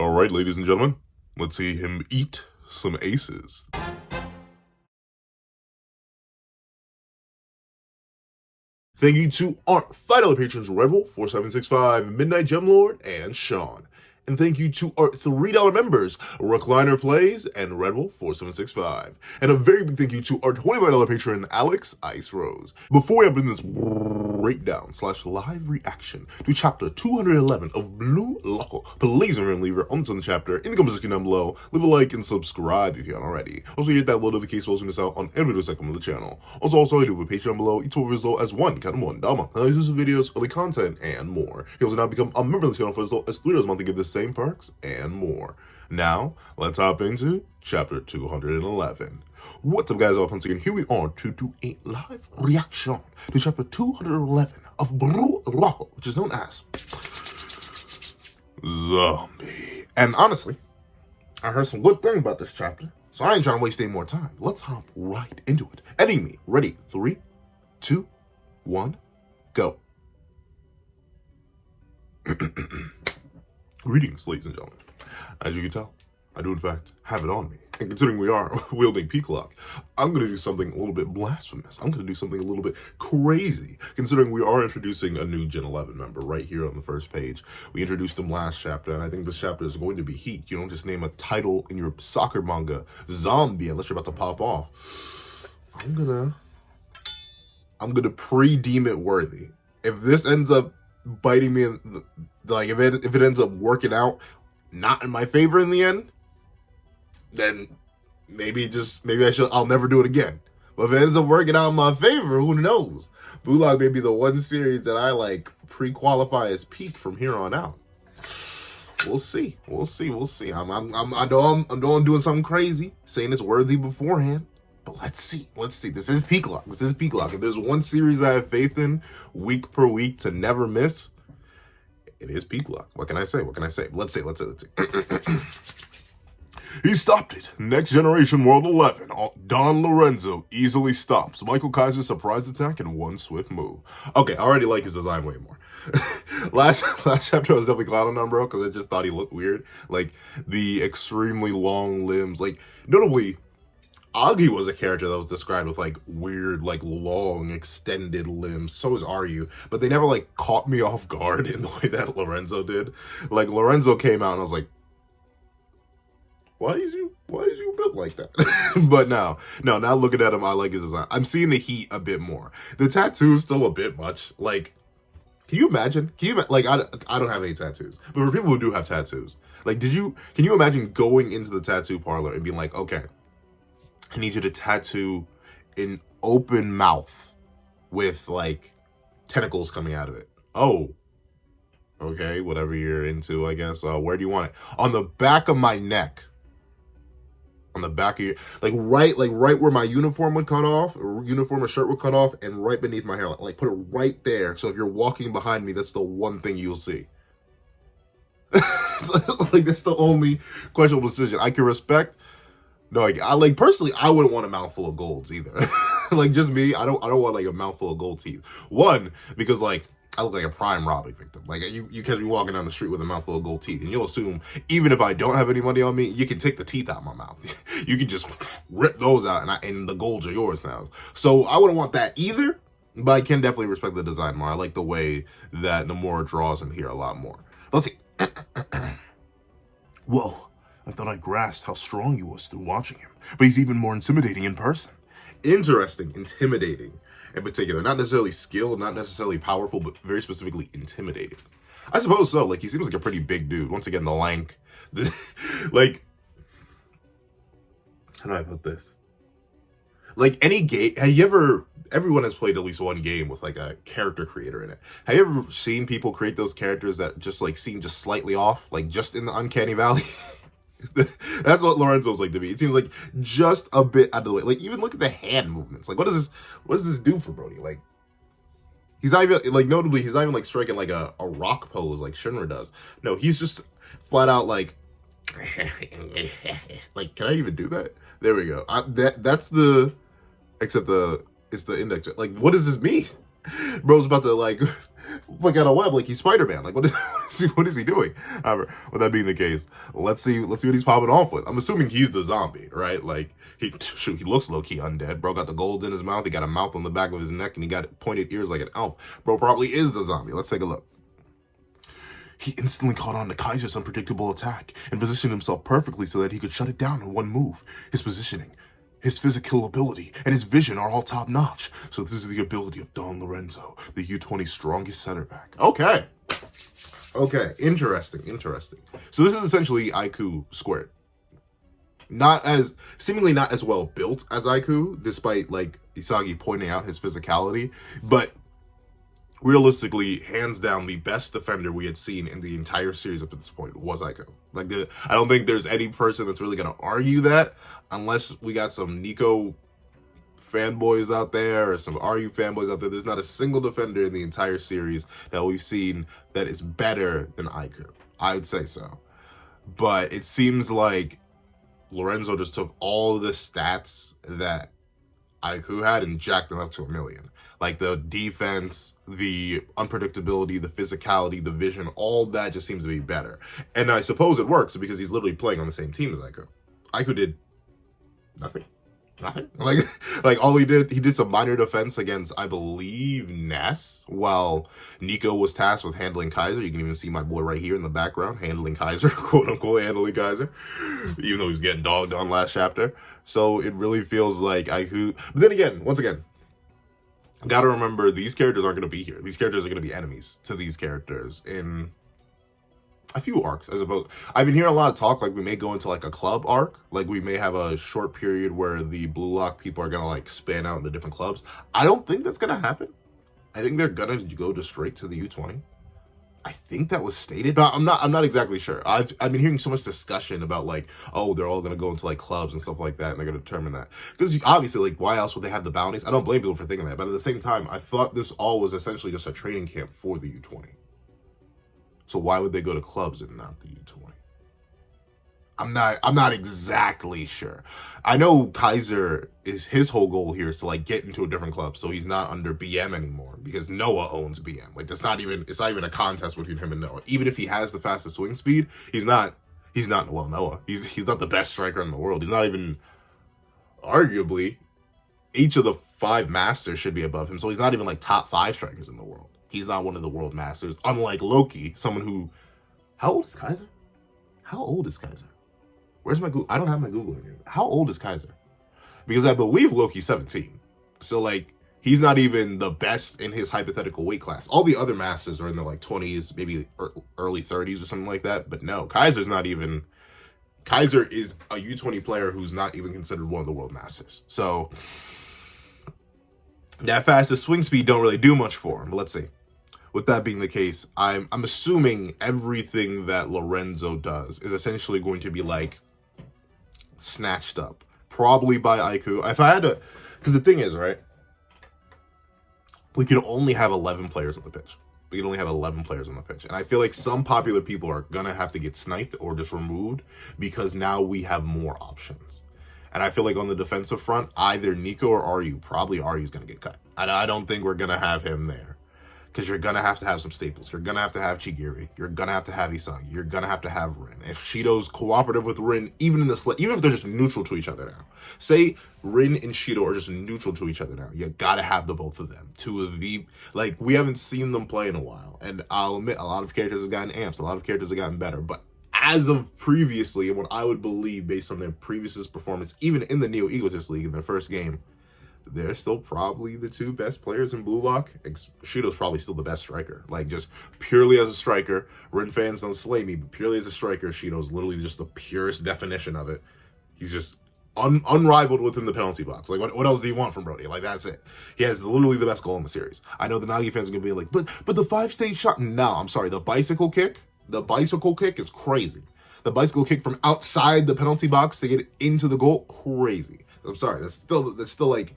Alright, ladies and gentlemen, let's see him eat some aces. Thank you to our $5 patrons Rebel, 4765, Midnight Gemlord, and Sean. And thank you to our $3 members, Recliner Plays and Rebel 4765. And a very big thank you to our $25 patron, Alex Ice Rose. Before we open this breakdown / live reaction to chapter 211 of Blue Loco, please remember to leave your own chapter in the comment section down below. Leave a like and subscribe if you haven't already. Also hit that little notification bell so you miss out on every video segment of the channel. Also I do have a Patreon below, each one as low as $1 $1 exclusive videos, early content, and more. You also now become a member of the channel for as low as $3 a month to get the same perks and more. Now, let's hop into chapter 211. What's up, guys? Once again, here we are to do a live reaction to chapter 211 of Blue Loco, which is known as Zombie. And honestly, I heard some good things about this chapter, so I ain't trying to waste any more time. Let's hop right into it. Enemy, ready? 3, 2, 1, go. Greetings, ladies and gentlemen. As you can tell, I do in fact have it on me. And considering we are wielding Peacock, I'm going to do something a little bit blasphemous. I'm going to do something a little bit crazy, considering we are introducing a new Gen 11 member right here on the first page. We introduced him last chapter, and I think this chapter is going to be heat. You don't just name a title in your soccer manga, Zombie, unless you're about to pop off. I'm gonna pre-deem it worthy. If this ends up biting me in the, like if it ends up working out not in my favor in the end, then maybe I'll never do it again. But if it ends up working out in my favor, who knows? Blue Lock may be the one series that I like pre-qualify as peak from here on out. We'll see. I know I'm doing something crazy, saying it's worthy beforehand. But let's see. This is Peacock. If there's one series I have faith in week per week to never miss, it is Peacock. What can I say? Let's see. He stopped it. Next Generation World 11. Don Lorenzo easily stops Michael Kaiser's surprise attack in one swift move. Okay, I already like his design way more. last chapter I was definitely clowning on bro because I just thought he looked weird. Like the extremely long limbs. Like notably, Isagi was a character that was described with like weird, like long, extended limbs. So is Ryu, but they never like caught me off guard in the way that Lorenzo did. Like Lorenzo came out and I was like, why is you built like that? But now looking at him, I like his design. I'm seeing the heat a bit more. The tattoo is still a bit much. Like, can you imagine? Like, I don't have any tattoos, but for people who do have tattoos, like, can you imagine going into the tattoo parlor and being like, okay, I need you to tattoo an open mouth with like tentacles coming out of it. Oh, okay, whatever you're into, I guess. Where do you want it? On the back of my neck. On the back of your, right where my uniform would cut off, or uniform or shirt would cut off, and right beneath my hair. Like put it right there. So if you're walking behind me, that's the one thing you'll see. Like that's the only questionable decision. I can respect. No, like personally, I wouldn't want a mouthful of golds either. Like just me, I don't want like a mouthful of gold teeth. One, because like I look like a prime robbing victim. Like you catch me walking down the street with a mouthful of gold teeth, and you'll assume even if I don't have any money on me, you can take the teeth out of my mouth. You can just rip those out, and the golds are yours now. So I wouldn't want that either. But I can definitely respect the design more. I like the way that Nomura draws him here a lot more. Let's see. Whoa. I thought I grasped how strong he was through watching him, but he's even more intimidating in person. Interesting, intimidating in particular. Not necessarily skilled, not necessarily powerful, but very specifically intimidating. I suppose so. Like, he seems like a pretty big dude. Once again, the lank. Like, how do I put this? Like, any game, everyone has played at least one game with, like, a character creator in it. Have you ever seen people create those characters that just, like, seem just slightly off? Like, just in the uncanny valley? That's what Lorenzo's like to me. It seems like just a bit out of the way. Like, even look at the hand movements. Like, what does this do for Brody? Like, he's not even, like, notably, he's not even, like, striking, like, a rock pose like Shinra does. No, he's just flat out, like, like, can I even do that? There we go. That's the, except it's the index. Like, what does this mean? Bro's about to like flick out a web like he's Spider-Man. Like what is he doing? However, with that being the case, let's see what he's popping off with. I'm assuming he's the zombie, right? Like he looks low-key undead. Bro got the gold in his mouth, he got a mouth on the back of his neck, and he got pointed ears like an elf. Bro probably is the zombie. Let's take a look. He instantly caught on to Kaiser's unpredictable attack and positioned himself perfectly so that he could shut it down in one move. His positioning, his physical ability, and his vision are all top-notch. So this is the ability of Don Lorenzo, the U20's strongest center back. Okay. Okay, interesting. So this is essentially Aiku squared. Seemingly not as well built as Aiku, despite like Isagi pointing out his physicality, but realistically, hands down, the best defender we had seen in the entire series up to this point was Aiku. Like, I don't think there's any person that's really going to argue that, unless we got some Nico fanboys out there or some RU fanboys out there. There's not a single defender in the entire series that we've seen that is better than Aiku. I would say so. But it seems like Lorenzo just took all the stats that Aiku had and jacked them up to 1,000,000. Like the defense, the unpredictability, the physicality, the vision, all that just seems to be better. And I suppose it works because he's literally playing on the same team as Aiku. Aiku did nothing. Like all he did some minor defense against, I believe, Ness, while Nico was tasked with handling Kaiser. You can even see my boy right here in the background handling Kaiser, quote unquote handling Kaiser, even though he was getting dogged on last chapter. So it really feels like Aiku. But then again, once again, gotta remember these characters aren't going to be here. These characters are going to be enemies to these characters in a few arcs, I suppose. I've been hearing a lot of talk like we may go into like a club arc. Like we may have a short period where the Blue Lock people are going to like span out into different clubs. I don't think that's going to happen. I think they're going to go just straight to the U20. I think that was stated, but I'm not exactly sure. I've been hearing so much discussion about like, oh, they're all going to go into like clubs and stuff like that, and they're going to determine that. Because obviously, like, why else would they have the bounties? I don't blame people for thinking that, but at the same time, I thought this all was essentially just a training camp for the U20. So why would they go to clubs and not the U20? I'm not exactly sure. I know Kaiser his whole goal here is to like get into a different club, so he's not under BM anymore because Noah owns BM. Like it's not even a contest between him and Noah. Even if he has the fastest swing speed, he's not Noah. He's not the best striker in the world. He's not even, arguably, each of the 5 masters should be above him. So he's not even like top 5 strikers in the world. He's not one of the world masters. Unlike Loki, someone who, how old is Kaiser? Where's my Google? I don't have my Google in here. How old is Kaiser? Because I believe Loki's 17. So, like, he's not even the best in his hypothetical weight class. All the other masters are in their, like, 20s, maybe early 30s or something like that. But no, Kaiser's not even... Kaiser is a U20 player who's not even considered one of the world masters. So, that fastest swing speed don't really do much for him. But let's see. With that being the case, I'm assuming everything that Lorenzo does is essentially going to be, like, snatched up, probably by Aiku. If I had to, because the thing is, right, we could only have 11 players on the pitch. And I feel like some popular people are gonna have to get sniped or just removed because now we have more options. And I feel like on the defensive front, either Nico or RU, probably RU's gonna get cut. I don't think we're gonna have him there. Because you're going to have some staples. You're going to have Chigiri. You're going to have Isagi. You're going to have Rin. If Shido's cooperative with Rin, even if they're just neutral to each other now. Say Rin and Shido are just neutral to each other now. You got to have the both of them. Two of the, like, we haven't seen them play in a while. And I'll admit, a lot of characters have gotten amps. A lot of characters have gotten better. But as of previously, and what I would believe based on their previous performance, even in the Neo Egotist League in their first game, they're still probably the 2 best players in Blue Lock. Shido's probably still the best striker. Like, just purely as a striker. Rin fans don't slay me, but purely as a striker, Shido's literally just the purest definition of it. He's just unrivaled within the penalty box. Like, what else do you want from Brody? Like, that's it. He has literally the best goal in the series. I know the Nagi fans are going to be like, but the 5-stage shot? No, I'm sorry. The bicycle kick is crazy. The bicycle kick from outside the penalty box to get into the goal, crazy. I'm sorry. That's still like...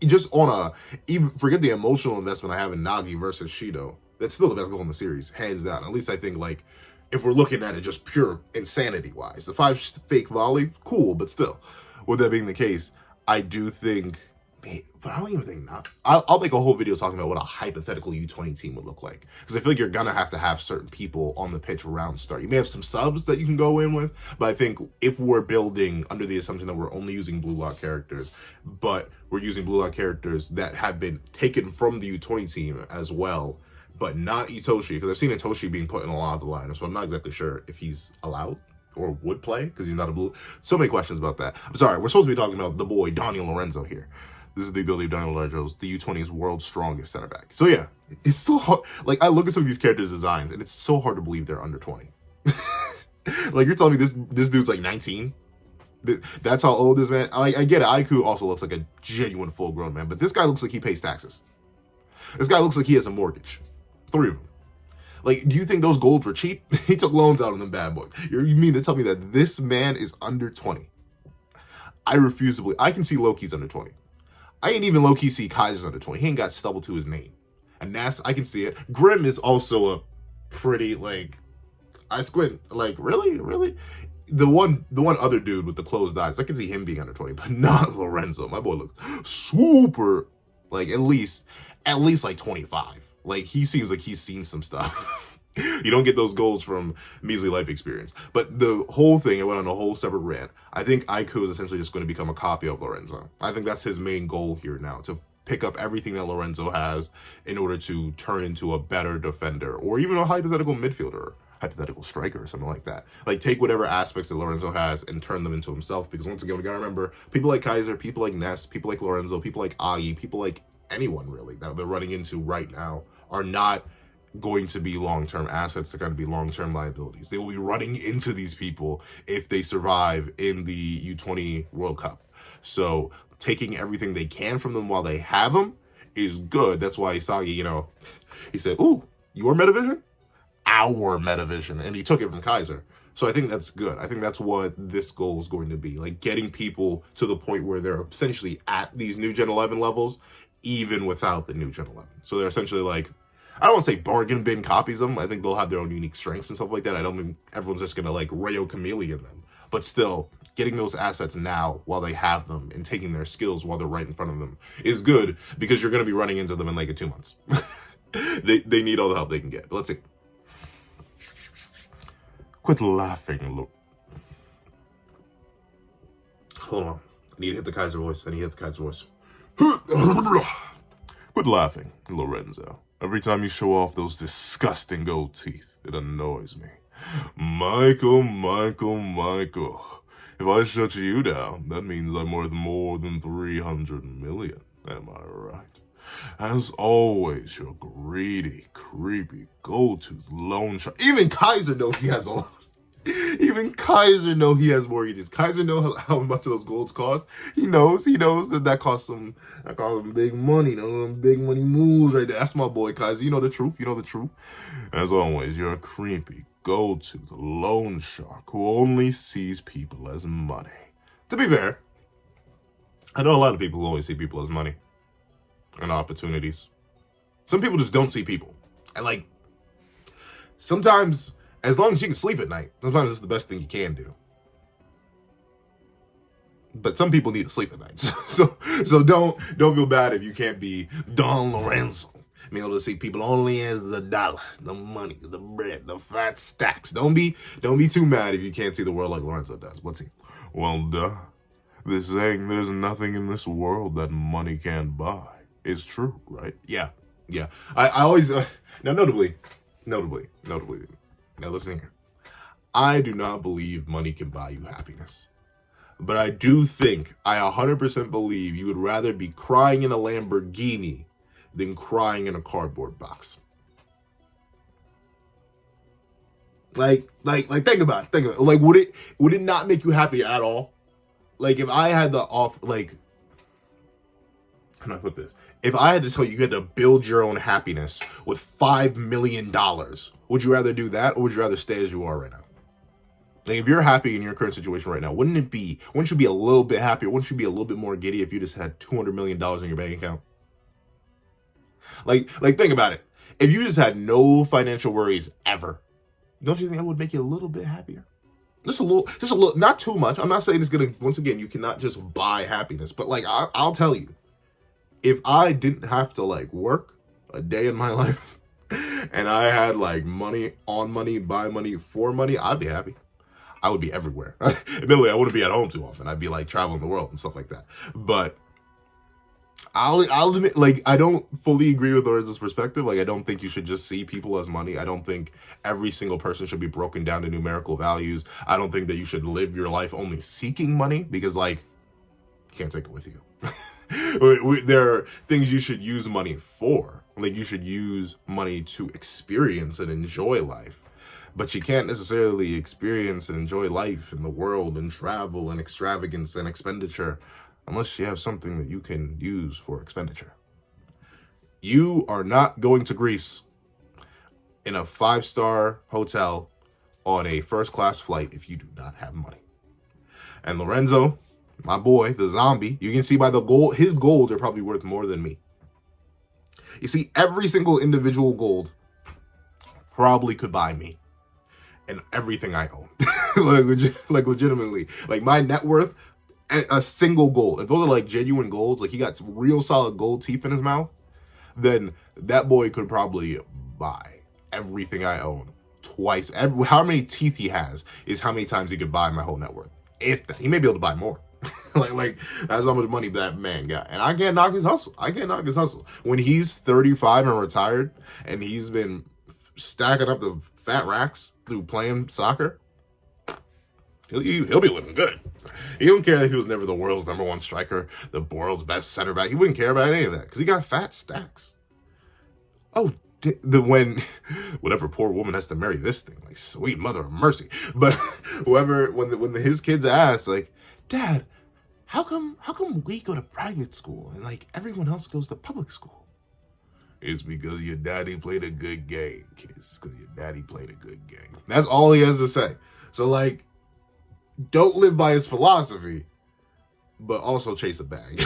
just on even forget the emotional investment I have in Nagi versus Shido, that's still the best goal in the series, hands down. At least I think, like, if we're looking at it just pure insanity-wise. The 5 fake volley, cool, but still. With that being the case, I do think But I don't even think not. I'll make a whole video talking about what a hypothetical U20 team would look like. Because I feel like you're going to have certain people on the pitch around start. You may have some subs that you can go in with, but I think if we're building under the assumption that we're only using blue lock characters, but we're using blue lock characters that have been taken from the U20 team as well, but not Itoshi, because I've seen Itoshi being put in a lot of the lineups, so I'm not exactly sure if he's allowed or would play because he's not a blue. So many questions about that. I'm sorry, we're supposed to be talking about the boy, Daniel Lorenzo here. This is the ability of Daniel Lorenzo, the U20's world's strongest center back. So yeah, it's so hard. Like, I look at some of these characters' designs, and it's so hard to believe they're under 20. Like, you're telling me this dude's like 19? That's how old this man. I get it. Aiku also looks like a genuine full-grown man, but this guy looks like he pays taxes. This guy looks like he has a mortgage. 3 of them. Like, do you think those golds were cheap? He took loans out on them bad boys. You mean to tell me that this man is under 20? I refuse to believe. I can see Loki's under 20. I ain't even low-key see Kaiser's under 20. He ain't got stubble to his name. And that's, I can see it. Grim is also a pretty, like, I squint, like, really? The one other dude with the closed eyes, I can see him being under 20, but not Lorenzo. My boy looks super, like, at least like 25. Like, he seems like he's seen some stuff. You don't get those goals from measly life experience. But the whole thing, it went on a whole separate rant. I think Aiku is essentially just going to become a copy of Lorenzo. I think that's his main goal here now, to pick up everything that Lorenzo has in order to turn into a better defender, or even a hypothetical midfielder, hypothetical striker, or something like that. Like, take whatever aspects that Lorenzo has and turn them into himself. Because once again, we gotta remember, people like Kaiser, people like Ness, people like Lorenzo, people like Agi, people like anyone really that they're running into right now are not going to be long-term assets. They're going to be long-term liabilities. They will be running into these people if they survive in the U20 World Cup. So taking everything they can from them while they have them is good. That's why Isagi, you know, he said, "Ooh, your Metavision? Our Metavision." And he took it from Kaiser. So I think that's good. I think that's what this goal is going to be. Like, getting people to the point where they're essentially at these new Gen 11 levels, even without the new Gen 11. So they're essentially like, I don't want to say bargain bin copies of them. I think they'll have their own unique strengths and stuff like that. I don't mean everyone's just going to like Rayo Chameleon them. But still, getting those assets now while they have them and taking their skills while they're right in front of them is good, because you're going to be running into them in like 2 months. They need all the help they can get. But let's see. Quit laughing, look. Hold on. I need to hit the Kaiser voice. Quit laughing, Lorenzo. Every time you show off those disgusting gold teeth, it annoys me. Michael. If I shut you down, that means I'm worth more than 300 million. Am I right? As always, your greedy, creepy, gold-toothed loan shark. Even Kaiser knows he has a lot. Even Kaiser knows he has mortgages. Kaiser knows how much of those golds cost. He knows that costs him big money. Those big money moves right there. That's my boy Kaiser. You know the truth. As always, you're a creepy, gold-toothed loan shark who only sees people as money. To be fair, I know a lot of people who only see people as money and opportunities. Some people just don't see people. And like, sometimes, as long as you can sleep at night, sometimes it's the best thing you can do. But some people need to sleep at night. So don't feel bad if you can't be Don Lorenzo. Being able to see people only as the dollar, the money, the bread, the fat stacks. Don't be too mad if you can't see the world like Lorenzo does. Let's see. Well, this saying, there's nothing in this world that money can't buy. It's true, right? Yeah. I always, now notably, now listen here. I do not believe money can buy you happiness. But I do think, I 100% believe you would rather be crying in a Lamborghini than crying in a cardboard box. Like, think about it. Like, would it not make you happy at all? Like, if I had the like, how do I put this? If I had to tell you had to build your own happiness with $5 million, would you rather do that, or would you rather stay as you are right now? Like, if you're happy in your current situation right now, wouldn't you be a little bit happier? Wouldn't you be a little bit more giddy if you just had $200 million in your bank account? Like, think about it. If you just had no financial worries ever, don't you think that would make you a little bit happier? Just a little, not too much. I'm not saying it's gonna, once again, you cannot just buy happiness, but like, I'll tell you, if I didn't have to like work a day in my life and I had like money on money, buy money, for money, I'd be happy. I would be everywhere. Admittedly, I wouldn't be at home too often. I'd be like traveling the world and stuff like that. But I'll admit, like, I don't fully agree with Lorenzo's perspective. Like, I don't think you should just see people as money. I don't think every single person should be broken down to numerical values. I don't think that you should live your life only seeking money because, like, you can't take it with you. There are things you should use money for. Like, you should use money to experience and enjoy life. But you can't necessarily experience and enjoy life in the world and travel and extravagance and expenditure unless you have something that you can use for expenditure. You are not going to Greece in a 5-star hotel on a first-class flight if you do not have money. And Lorenzo, my boy, the zombie, you can see by the gold, his golds are probably worth more than me. You see, every single individual gold probably could buy me and everything I own. like legitimately. Like my net worth, a single gold. If those are like genuine golds, like he got real solid gold teeth in his mouth, then that boy could probably buy everything I own twice. How many teeth he has is how many times he could buy my whole net worth. If that, he may be able to buy more. like that's how much money that man got. And I can't knock his hustle. When he's 35 and retired and he's been stacking up the fat racks through playing soccer, he'll be living good. He don't care if he was never the world's #1 striker, the world's best center back. He wouldn't care about any of that because he got fat stacks. Oh, when whatever poor woman has to marry this thing, like sweet mother of mercy. But when his kids ask, like, Dad, how come we go to private school and like everyone else goes to public school? It's because your daddy played a good game, kids. It's because your daddy played a good game. That's all he has to say. So like, don't live by his philosophy, but also chase a bag.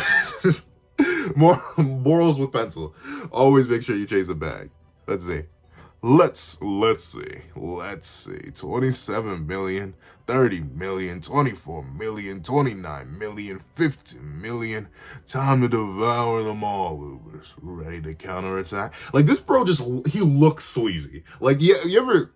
More morals with pencil. Always make sure you chase a bag. Let's see. Let's see. 27 million, 30 million, 24 million, 29 million, 50 million. Time to devour them all, Ubers. Ready to counterattack? Like this bro he looks sleazy. Like you ever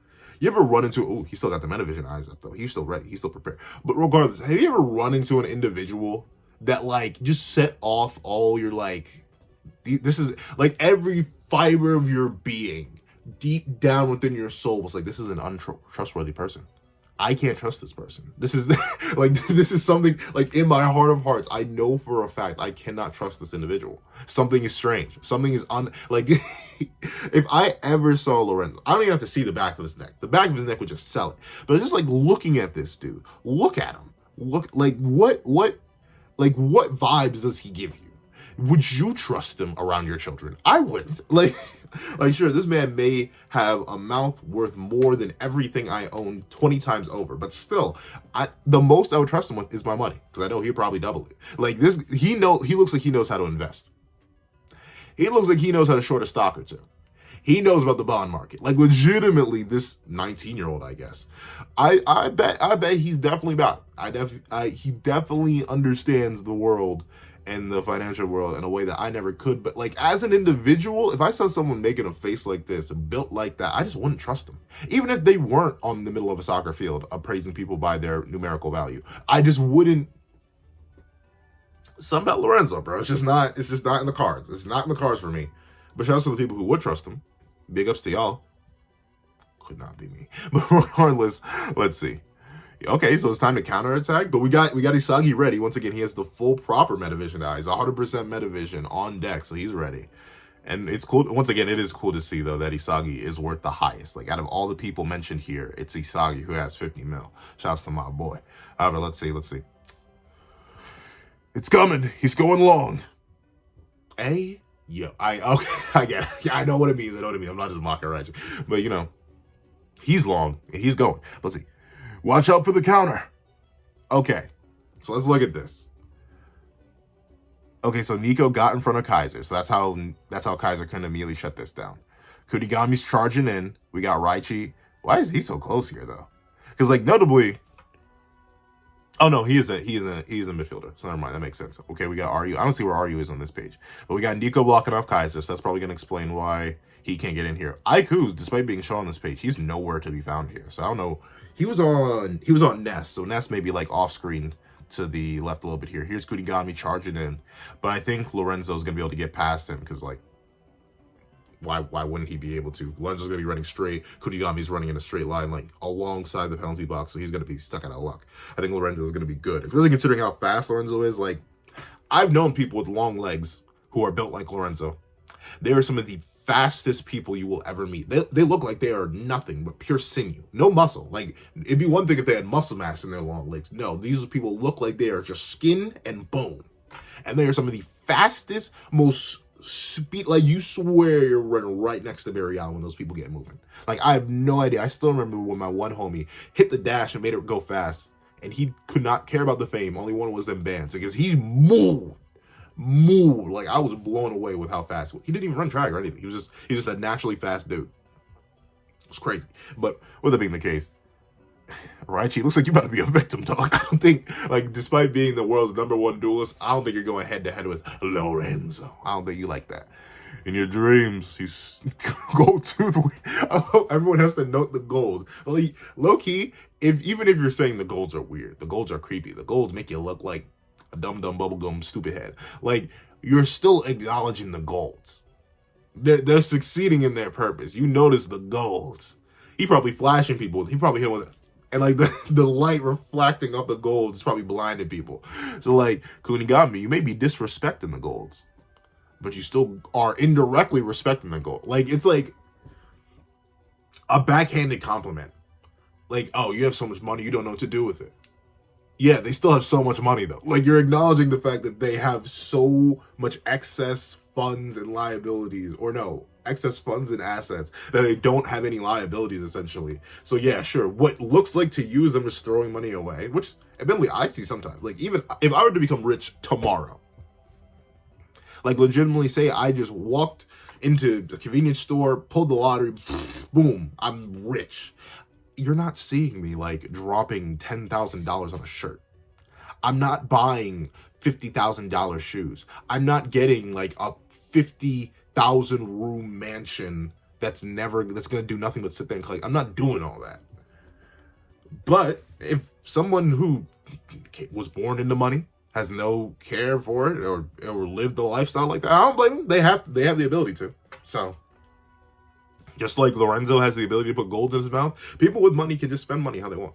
run into, oh, he still got the Metavision eyes up though. He's still ready. He's still prepared. But regardless, have you ever run into an individual that like just set off all your like, this is like every fiber of your being deep down within your soul was like, this is an untrustworthy person. I can't trust this person. This is like, this is something like in my heart of hearts, I know for a fact I cannot trust this individual. Something is strange. Something is like, if I ever saw Lorenzo, I don't even have to see the back of his neck. The back of his neck would just sell it. But just like looking at this dude, look at him. Look, like what vibes does he give you? Would you trust him around your children? I wouldn't. Like sure, this man may have a mouth worth more than everything I own 20 times over, but still, the most I would trust him with is my money because I know he'd probably double it. Like this, he looks like he knows how to invest. He looks like he knows how to short a stock or two. He knows about the bond market. Like legitimately, this 19-year-old, I guess. I bet he's definitely about it. He definitely understands the world and the financial world in a way that I never could. But like as an individual, if I saw someone making a face like this, built like that, I just wouldn't trust them. Even if they weren't on the middle of a soccer field appraising people by their numerical value, I just wouldn't. Something about Lorenzo, bro. It's just not in the cards. It's not in the cards for me. But shout out to the people who would trust him. Big ups to y'all. Could not be me. But regardless, let's see. Okay, so it's time to counterattack. But we got Isagi ready. Once again, he has the full proper Metavision eyes, 100% Metavision on deck, so he's ready. And it's cool. Once again, it is cool to see though that Isagi is worth the highest. Like out of all the people mentioned here, it's Isagi who has 50 mil. Shouts to my boy. However, let's see. It's coming. He's going long. Hey, yo, I get it. I know what it means. I'm not just mocking right. But you know, he's long and he's going. Let's see. Watch out for the counter. Okay, so let's look at this. Okay, so Nico got in front of Kaiser, so that's how Kaiser can immediately shut this down. Kunigami's charging in. We got Raichi. Why is he so close here though? Because like notably, Oh no, he isn't. He is a midfielder. So never mind. That makes sense. Okay, we got RU. I don't see where RU is on this page, but we got Nico blocking off Kaiser. So that's probably gonna explain why he can't get in here. Aiku, despite being shown on this page, he's nowhere to be found here. So I don't know. He was on Nest. So Nest may be like off screen to the left a little bit here. Here's Kunigami charging in, but I think Lorenzo's gonna be able to get past him because like. Why wouldn't he be able to? Lorenzo's going to be running straight. Kunigami's running in a straight line, like, alongside the penalty box, so he's going to be stuck out of luck. I think Lorenzo's going to be good. It's really considering how fast Lorenzo is. Like, I've known people with long legs who are built like Lorenzo. They are some of the fastest people you will ever meet. They look like they are nothing but pure sinew. No muscle. Like, it'd be one thing if they had muscle mass in their long legs. No, these people look like they are just skin and bone. And they are some of the fastest, most... speed, like you swear you're running right next to Barry Allen when those people get moving. Like I have no idea. I still remember when my one homie hit the dash and made it go fast, and he could not care about the fame. Only one was them bands because he moved. Like I was blown away with how fast he didn't even run track or anything. He's just a naturally fast dude. It's crazy. But with that being the case, Raichi, looks like you're about to be a victim, dog. I don't think, like, despite being the world's #1 duelist, I don't think you're going head-to-head with Lorenzo. I don't think you like that. In your dreams, he's gold tooth. I hope everyone has to note the golds. Like, low-key, even if you're saying the golds are weird, the golds are creepy, the golds make you look like a dumb bubblegum stupid head. Like, you're still acknowledging the golds. They're succeeding in their purpose. You notice the golds. He probably flashing people. He probably hit with it. And, like, the light reflecting off the golds is probably blinding people. So, like, Kunigami, you may be disrespecting the golds, but you still are indirectly respecting the gold. Like, it's like a backhanded compliment. Like, oh, you have so much money, you don't know what to do with it. Yeah, they still have so much money, though. Like, you're acknowledging the fact that they have so much excess funds and liabilities. Or no, excess funds and assets that they don't have any liabilities, essentially. So, yeah, sure. What looks like to you is them just throwing money away, which, admittedly, I see sometimes. Like, even if I were to become rich tomorrow, like, legitimately say I just walked into the convenience store, pulled the lottery, boom, I'm rich. You're not seeing me, like, dropping $10,000 on a shirt. I'm not buying $50,000 shoes. I'm not getting, like, a 50,000 room mansion that's going to do nothing but sit there and collect. I'm not doing all that. But if someone who was born into money has no care for it or lived a lifestyle like that, I don't blame them. They have the ability to. So, just like Lorenzo has the ability to put gold in his mouth, people with money can just spend money how they want.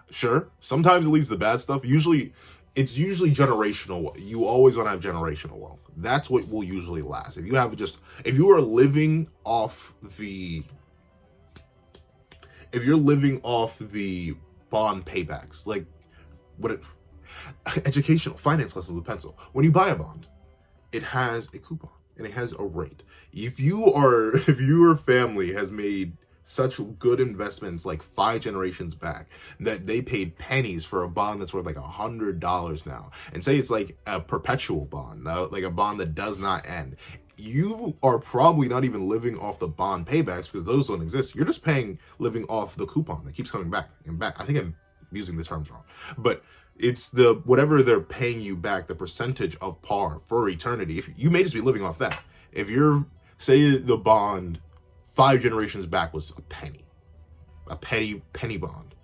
Sure, sometimes it leads to bad stuff. It's usually generational. You always want to have generational wealth. That's what will usually last. If you are living off the bond paybacks, like educational finance lessons with pencil. When you buy a bond, it has a coupon and it has a rate. If your family has made such good investments like 5 generations back that they paid pennies for a bond that's worth like $100 now, and say it's like a perpetual bond, like a bond that does not end, you are probably not even living off the bond paybacks because those don't exist. You're just living off the coupon that keeps coming back and back. I think I'm using the terms wrong, but it's whatever they're paying you back, the percentage of par for eternity. If you may just be living off that. If say the bond 5 generations back was a penny bond.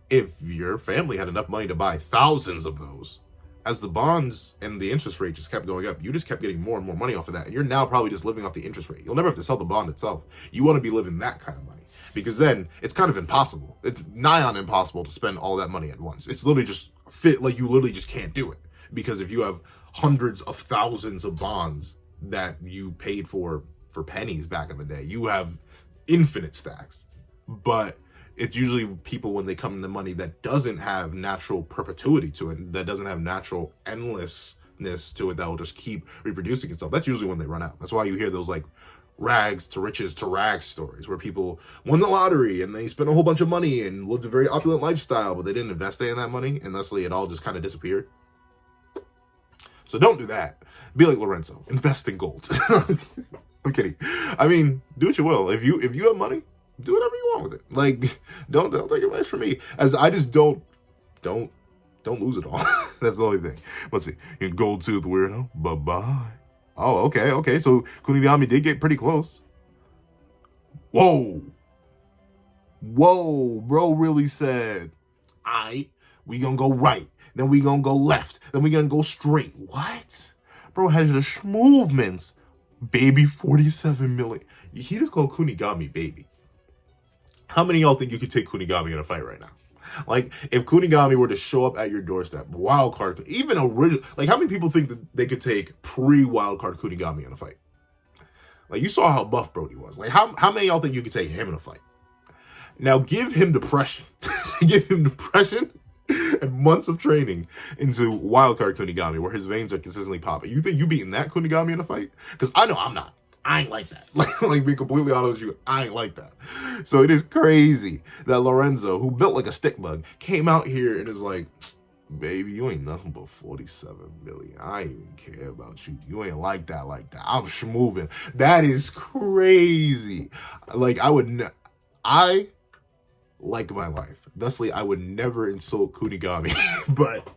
If your family had enough money to buy thousands of those, as the bonds and the interest rate just kept going up, you just kept getting more and more money off of that. And you're now probably just living off the interest rate. You'll never have to sell the bond itself. You want to be living that kind of money because then it's kind of impossible. It's nigh on impossible to spend all that money at once. It's literally just you literally just can't do it because if you have hundreds of thousands of bonds that you paid for pennies back in the day, you have infinite stacks. But it's usually people when they come into money that doesn't have natural perpetuity to it, that doesn't have natural endlessness to it, that will just keep reproducing itself. That's usually when they run out. That's why you hear those like rags to riches to rags stories where people won the lottery and they spent a whole bunch of money and lived a very opulent lifestyle, but they didn't invest in that money, and thusly it all just kind of disappeared. So don't do that. Be like Lorenzo. Invest in gold. I'm kidding. I mean, do what you will. If you have money, do whatever you want with it. Like, don't take advice from me. As I just don't Don't lose it all. That's the only thing. Let's see. In Gold Tooth Weirdo. Bye-bye. Oh, okay. So Kunigami did get pretty close. Whoa. Bro really said, alright, we gonna go right. Then we gonna go left. Then we gonna go straight. What? Bro has the movements. Baby 47 million. He just called Kunigami baby. How many of y'all think you could take Kunigami in a fight right now? Like, if Kunigami were to show up at your doorstep, wildcard, even original, like, how many people think that they could take pre-wildcard Kunigami in a fight? Like, you saw how buff Brody was. Like, how many of y'all think you could take him in a fight? Now, give him depression. Give him depression and months of training into wildcard Kunigami, where his veins are consistently popping. You think you beating that Kunigami in a fight? Because I know I'm not. I ain't like that. Like being completely honest with you, I ain't like that. So it is crazy that Lorenzo, who built like a stick bug, came out here and is like, baby, you ain't nothing but 47 million. I ain't even care about you. You ain't like that. I'm schmoving. That is crazy. Like, I like my life. Thusly, I would never insult Kunigami. But,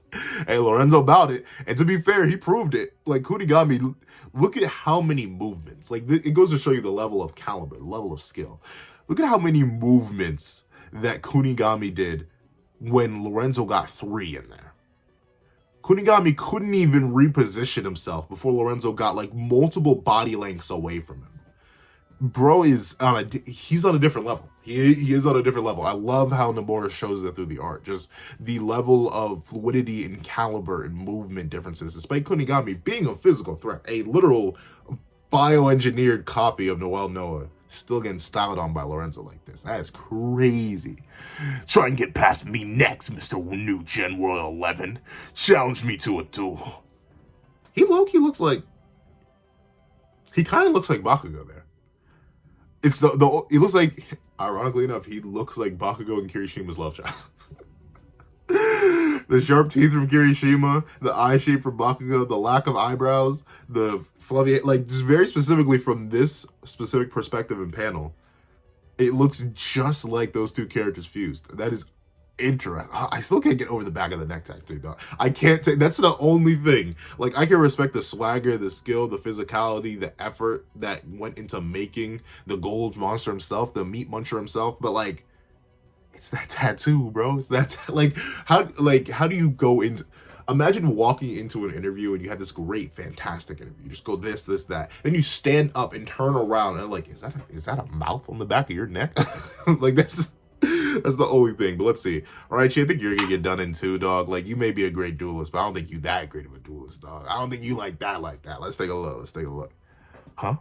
hey, Lorenzo about it. And to be fair, he proved it. Like, Kunigami, look at how many movements. Like, it goes to show you the level of caliber, the level of skill. Look at how many movements that Kunigami did when Lorenzo got 3 in there. Kunigami couldn't even reposition himself before Lorenzo got, like, multiple body lengths away from him. Bro is he's on a different level. He is on a different level. I love how Nomura shows that through the art. Just the level of fluidity and caliber and movement differences, despite Kunigami being a physical threat, a literal bioengineered copy of Noel Noah, still getting styled on by Lorenzo like this. That is crazy. Try and get past me next, Mr. New Gen World 11. Challenge me to a duel. He low-key looks like, he kind of looks like Bakugo there. It's it looks like, ironically enough, he looks like Bakugo and Kirishima's love child. The sharp teeth from Kirishima, the eye shape from Bakugo, the lack of eyebrows, the fluffy, like, just very specifically from this specific perspective and panel, it looks just like those two characters fused. That is interesting. I still can't get over the back of the neck tattoo, dog. I can't take, that's the only thing. Like, I can respect the swagger, the skill, the physicality, the effort that went into making the gold monster himself, the meat muncher himself, but, like, it's that tattoo, bro. It's that, how do you go into, imagine walking into an interview and you had this great, fantastic interview. You just go this, that. Then you stand up and turn around and, like, is that a mouth on the back of your neck? Like, that's the only thing. But let's see. All right, I think you're gonna get done in 2, dog. Like, you may be a great duelist, but I don't think you that great of a duelist, dog. I don't think you like that. Let's take a look. Huh?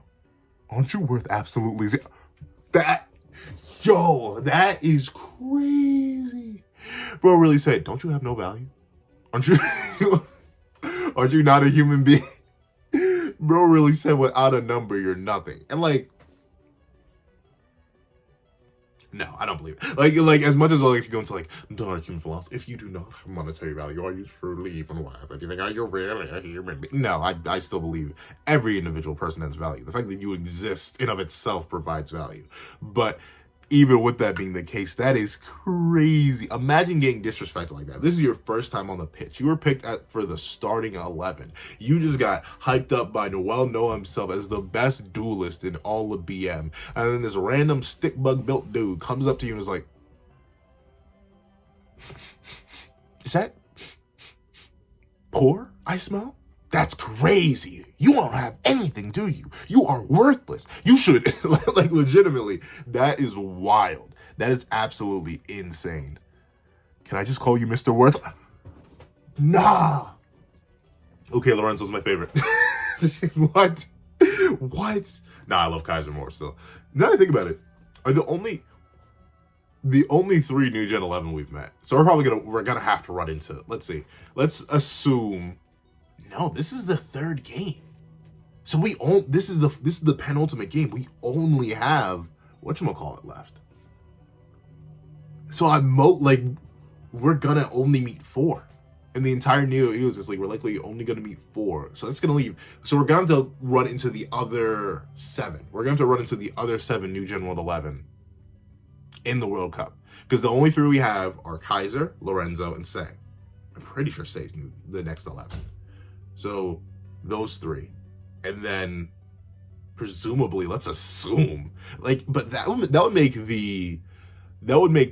Aren't you worth absolutely zero? That is crazy. Bro really said, don't you have no value? Aren't you not a human being? Bro really said, without a number, you're nothing. And, like, no, I don't believe it. Like as much as I like to go into, like, dark human philosophy, if you do not have monetary value, are you truly even alive? Do you think, are you really a human being? No, I still believe every individual person has value. The fact that you exist in of itself provides value. But even with that being the case, that is crazy. Imagine getting disrespected like that. This is your first time on the pitch. You were picked for the starting 11. You just got hyped up by Noel Noah himself as the best duelist in all of BM. And then this random stick bug built dude comes up to you and is like, is that poor I smell? That's crazy. You don't have anything, do you? You are worthless. You should, like, legitimately, that is wild. That is absolutely insane. Can I just call you Mr. Worth? Nah. Okay, Lorenzo's my favorite. What? Nah, I love Kaiser more still. Now that I think about it, are the only 3 New Gen 11 we've met. So we're gonna have to run into, let's see. Let's assume, no, this is the 3rd game. So this is the penultimate game. We only have whatchamacallit left. So we're gonna only meet 4. In the entire Neo Eos, it's like we're likely only gonna meet 4. So that's gonna leave. So we're going to run into the other 7. We're going to run into the other 7 New Gen World 11 in the World Cup. Because the only 3 we have are Kaiser, Lorenzo, and Sei. I'm pretty sure Sei's the next 11. So those three. And then presumably, let's assume, like, but that would make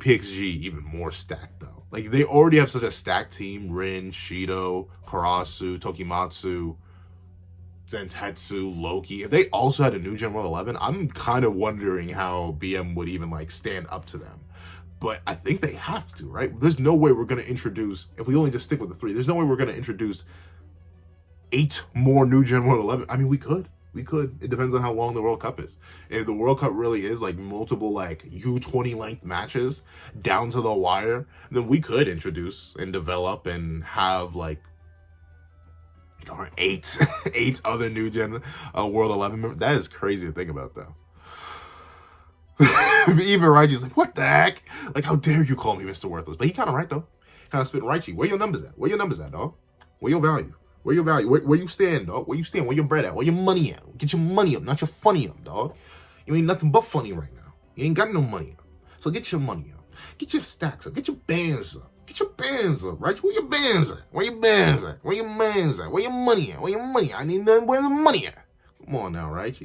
PXG even more stacked though. Like, they already have such a stacked team: Rin, Shido, Karasu, Tokimatsu, Zentetsu, Loki. If they also had a new Gen World 11, I'm kind of wondering how BM would even like stand up to them. But I think they have to, right? There's no way we're going to introduce, if we only just stick with the 3, there's no way we're going to introduce 8 more new Gen World 11. I mean, we could. It depends on how long the World Cup is. If the World Cup really is like multiple like U20 length matches down to the wire, then we could introduce and develop and have like 8 other new Gen World 11 members. That is crazy to think about, though. Even Raichi's like, what the heck? Like, how dare you call me Mr. Worthless? But he kind of right, though. Kind of spitting Raichi. Where your numbers at? Where your numbers at, dog? Where your value? Where your value? Where you stand, dog? Where you stand? Where your bread at? Where your money at? Get your money up, not your funny up, dog. You ain't nothing but funny right now. You ain't got no money up. So get your money up. Get your stacks up. Get your bands up. Get your bands up, right? Where your bands at? Where your bands at? Where your mans at? Where your money at? Where your money at? I need to know where the money at. Come on now, right?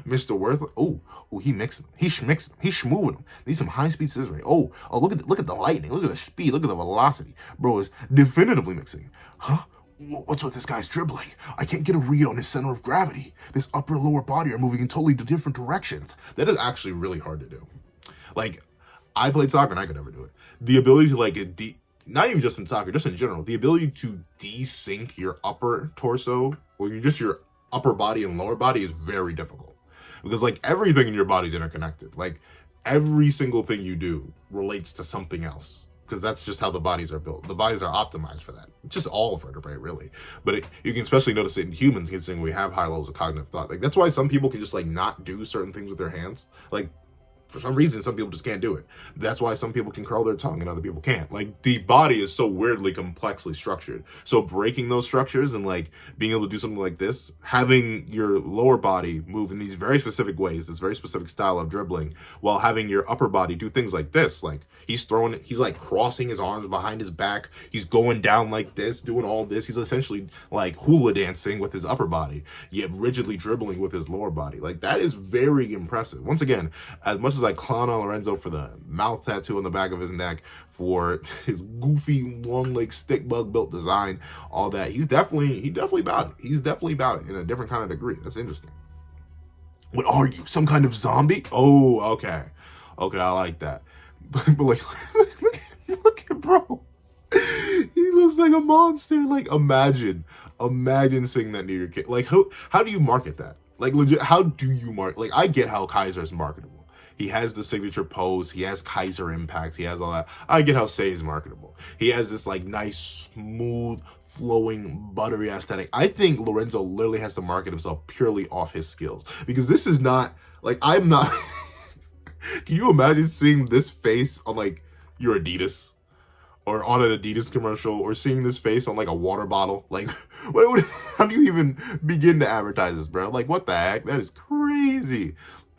Mr. Worthless. Oh, he mixing them. He schmixing them. He schmoving them. These some high-speed scissors, right? Oh, look at the lightning. Look at the speed. Look at the velocity. Bro is definitively mixing. Huh? What's with this guy's dribbling? I can't get a read on his center of gravity. This upper and lower body are moving in totally different directions. That is actually really hard to do. Like, I played soccer and I could never do it. The ability to like not even just in soccer, just in general, the ability to desync your upper torso or your upper body and lower body is very difficult. Because like everything in your body is interconnected. Like every single thing you do relates to something else. Because that's just how the bodies are built. The bodies are optimized for that. Just all vertebrae, really. But you can especially notice it in humans, considering we have high levels of cognitive thought. Like that's why some people can just like not do certain things with their hands. Like for some reason, some people just can't do it. That's why some people can curl their tongue and other people can't. Like the body is so weirdly complexly structured. So breaking those structures and like being able to do something like this, having your lower body move in these very specific ways, this very specific style of dribbling, while having your upper body do things like this, like he's like crossing his arms behind his back. He's going down like this, doing all this. He's essentially like hula dancing with his upper body, yet rigidly dribbling with his lower body. Like that is very impressive. Once again, as much as I clown on Lorenzo for the mouth tattoo on the back of his neck, for his goofy long like stick bug built design, all that, he definitely about it. He's definitely about it in a different kind of degree. That's interesting. What are you, some kind of zombie? Oh, okay, I like that. But like, look at bro. He looks like a monster. Like imagine saying that near your kid. Like how do you market that? Like legit, how do you market? Like I get how Kaiser is marketable. He has the signature pose. He has Kaiser impact. He has all that. I get how Sei is marketable. He has this like nice, smooth, flowing, buttery aesthetic. I think Lorenzo literally has to market himself purely off his skills, because this is not like I'm not. Can you imagine seeing this face on like your Adidas or on an Adidas commercial, or seeing this face on like a water bottle? Like, how do you even begin to advertise this, bro? Like, what the heck? That is crazy.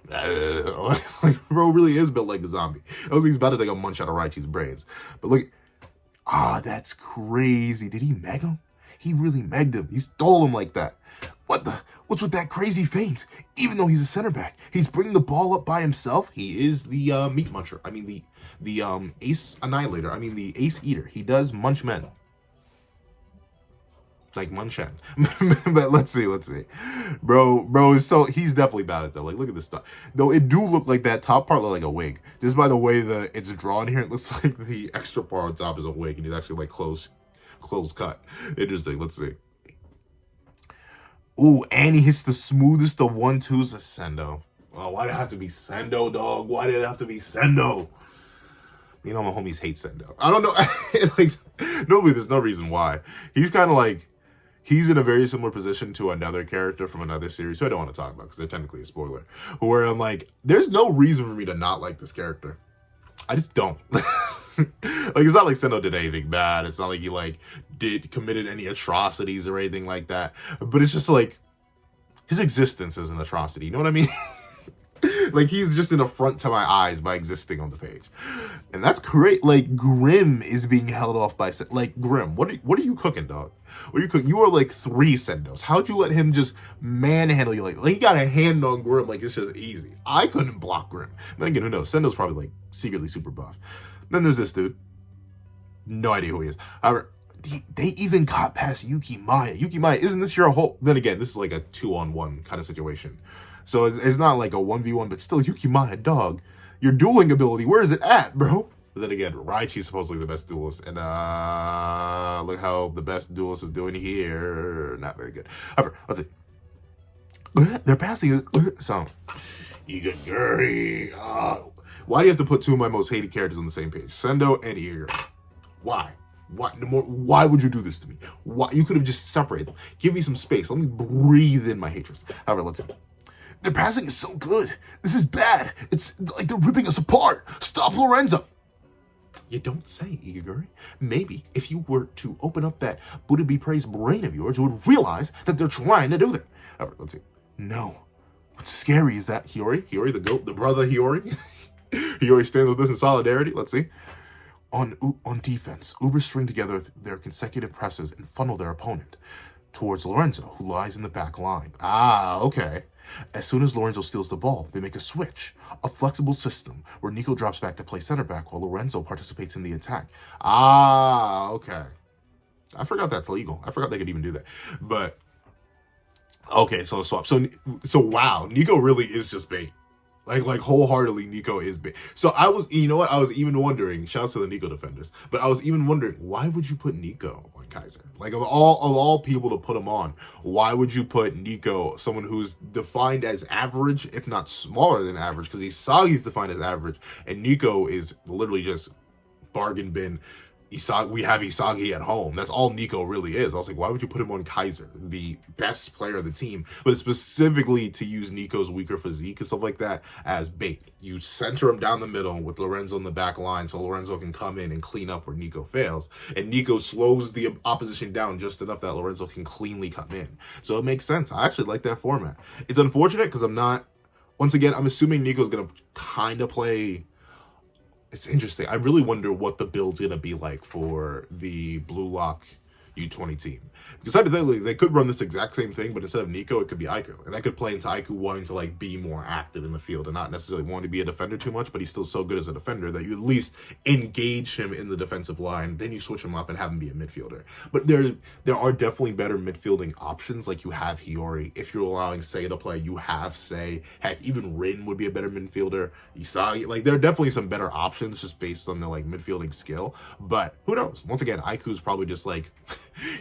Like, bro really is built like a zombie. I was he's about to take a munch out of Raichi's brains. But look, that's crazy. Did he meg him? He really megged him. He stole him like that. What's with that crazy feint? Even though he's a center back, he's bringing the ball up by himself. He is the meat muncher. I mean the ace annihilator. I mean the ace eater. He does munch men. Like Munchan. But let's see. Bro is so, he's definitely about it though. Like look at this stuff. Though it do look like that top part look like a wig. Just by the way that it's drawn here, it looks like the extra part on top is a wig and it's actually like close cut. Interesting. Let's see. Ooh, and he hits the smoothest of 1-2s of Sendo. Oh, why did it have to be Sendo, dog? Why did it have to be Sendo? You know my homies hate Sendo. I don't know. Like, nobody, there's no reason why. He's kind of like, he's in a very similar position to another character from another series who I don't want to talk about because they're technically a spoiler. Where I'm like, there's no reason for me to not like this character. I just don't. Like, it's not like Sendo did anything bad. It's not like he committed any atrocities or anything like that. But it's just like his existence is an atrocity. You know what I mean? Like, he's just an affront to my eyes by existing on the page. And that's great. Like, Grim is being held off by... Like, Grim, what are you cooking, dog? What are you cooking? You are, like, 3 Sendos. How'd you let him just manhandle you? Like, he got a hand on Grim like it's just easy. I couldn't block Grim. Then again, who knows? Sendo's probably, like, secretly super buff. Then there's this dude. No idea who he is. However, they even got past Yuki Maya. Yuki Maya, isn't this your whole... Then again, this is like a 2-on-1 kind of situation. So it's not like a 1v1, but still, Yuki Maya, dog. Your dueling ability, where is it at, bro? But then again, Raichi's supposedly the best duelist. And look how the best duelist is doing here. Not very good. However, let's see. They're passing it. So, Igaguri. Why do you have to put 2 of my most hated characters on the same page? Sendo and Igaguri. Why? Why would you do this to me? Why? You could have just separated them. Give me some space. Let me breathe in my hatred. However, let's see. Their passing is so good. This is bad. It's like they're ripping us apart. Stop Lorenzo. You don't say, Igaguri. Maybe if you were to open up that Buddha be praised brain of yours, you would realize that they're trying to do that. However, let's see. No. What's scary is that Hiyori the goat, the brother Hiyori. Hiyori stands with us in solidarity. Let's see. On defense, Uber string together their consecutive presses and funnel their opponent towards Lorenzo, who lies in the back line. Okay. As soon as Lorenzo steals the ball, they make a switch, a flexible system where Nico drops back to play center back while Lorenzo participates in the attack. Okay. I forgot that's legal. I forgot they could even do that. But, okay, so swap. So wow, Nico really is just bait. Like wholeheartedly, Nico is big. So I was, you know what? I was even wondering, shouts to the Nico defenders, but I was even wondering, why would you put Nico on Kaiser? Like, of all people to put him on, why would you put Nico, someone who's defined as average, if not smaller than average, because Isagi's defined as average, and Nico is literally just bargain bin. We have Isagi at home. That's all Nico really is. I was like, why would you put him on Kaiser, the best player of the team, but specifically to use Nico's weaker physique and stuff like that as bait? You center him down the middle with Lorenzo in the back line so Lorenzo can come in and clean up where Nico fails. And Nico slows the opposition down just enough that Lorenzo can cleanly come in. So it makes sense. I actually like that format. It's unfortunate because once again, I'm assuming Nico's going to kind of play... It's interesting. I really wonder what the build's going to be like for the Blue Lock U20 team. Because hypothetically, they could run this exact same thing, but instead of Nico, it could be Aiku. And that could play into Aiku wanting to like be more active in the field and not necessarily wanting to be a defender too much, but he's still so good as a defender that you at least engage him in the defensive line. Then you switch him up and have him be a midfielder. But there are definitely better midfielding options. Like you have Hiyori. If you're allowing Sei to play, you have Sei. Heck, even Rin would be a better midfielder. Isagi. Like there are definitely some better options just based on the like midfielding skill. But who knows? Once again, Aiku's probably just like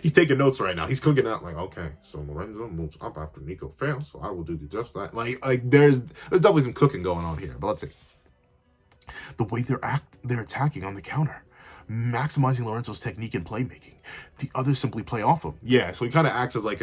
he's taking notes right now. He's cooking out like, okay, so Lorenzo moves up after Nico fails, so I will do just that. Like there's definitely some cooking going on here. But let's see. The way they're attacking on the counter, maximizing Lorenzo's technique and playmaking. The others simply play off him. Yeah, so he kind of acts as like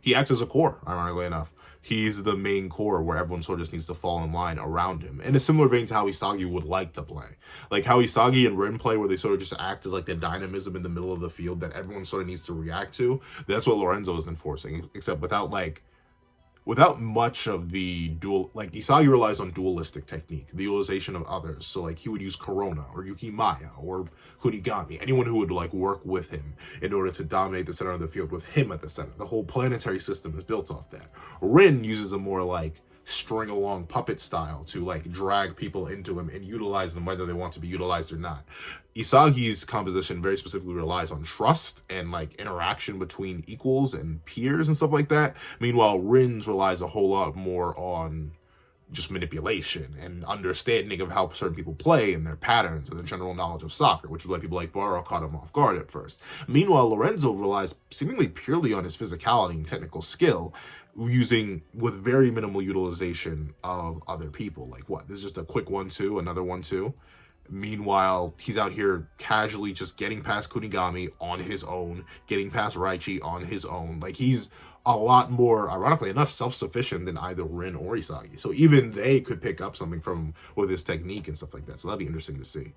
he acts as a core, ironically enough. He's the main core where everyone sort of just needs to fall in line around him. In a similar vein to how Isagi would like to play. Like how Isagi and Rin play where they sort of just act as like the dynamism in the middle of the field that everyone sort of needs to react to. That's what Lorenzo is enforcing, except without much of the dual, like Isagi relies on dualistic technique, the utilization of others. So like he would use Corona or Yuki Maya or Kunigami, anyone who would like work with him in order to dominate the center of the field with him at the center. The whole planetary system is built off that. Rin uses a more like string along puppet style to like drag people into him and utilize them whether they want to be utilized or not. Isagi's composition very specifically relies on trust and like interaction between equals and peers and stuff like that. Meanwhile, Rin's relies a whole lot more on just manipulation and understanding of how certain people play and their patterns and the general knowledge of soccer, which is why people like Bara caught him off guard at first. Meanwhile, Lorenzo relies seemingly purely on his physicality and technical skill, using with very minimal utilization of other people. Like what? This is just a quick 1-2, another 1-2. Meanwhile, he's out here casually just getting past Kunigami on his own, getting past Raichi on his own. Like he's a lot more, ironically enough, self-sufficient than either Rin or Isagi. So even they could pick up something from with his technique and stuff like that. So that'd be interesting to see.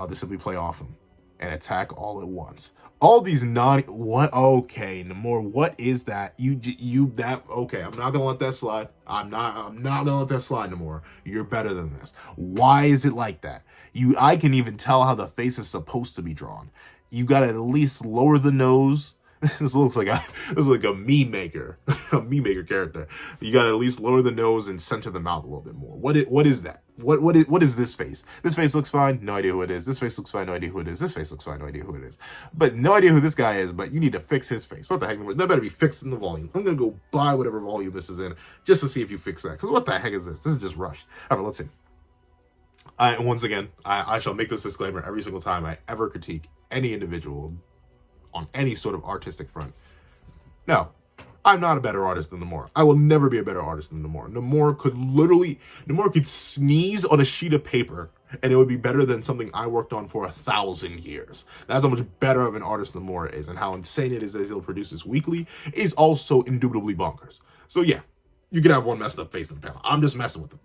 They simply play off him. and attack all at once. All these what? Okay, Namor, what is that? Okay, I'm not gonna let that slide. I'm not gonna let that slide, Namor. You're better than this. Why is it like that? I can even tell how the face is supposed to be drawn. You gotta at least lower the nose. This looks like a meme maker, a meme maker character. You gotta at least lower the nose and center the mouth a little bit more. What is that? What is this face? This face looks fine. No idea who it is. This face looks fine. No idea who it is. This face looks fine. No idea who it is. But no idea who this guy is. But you need to fix his face. What the heck? That better be fixed in the volume. I'm gonna go buy whatever volume this is in just to see if you fix that. Because what the heck is this? This is just rushed. All right, let's see. Once again, I shall make this disclaimer every single time I ever critique any individual on any sort of artistic front. No, I'm not a better artist than Namor. I will never be a better artist than Namor. Namor could sneeze on a sheet of paper and it would be better than something I worked on for 1,000 years. That's how much better of an artist Namor is, and how insane it is that he'll produce this weekly is also indubitably bonkers. So yeah, you can have one messed up face in the panel. I'm just messing with them.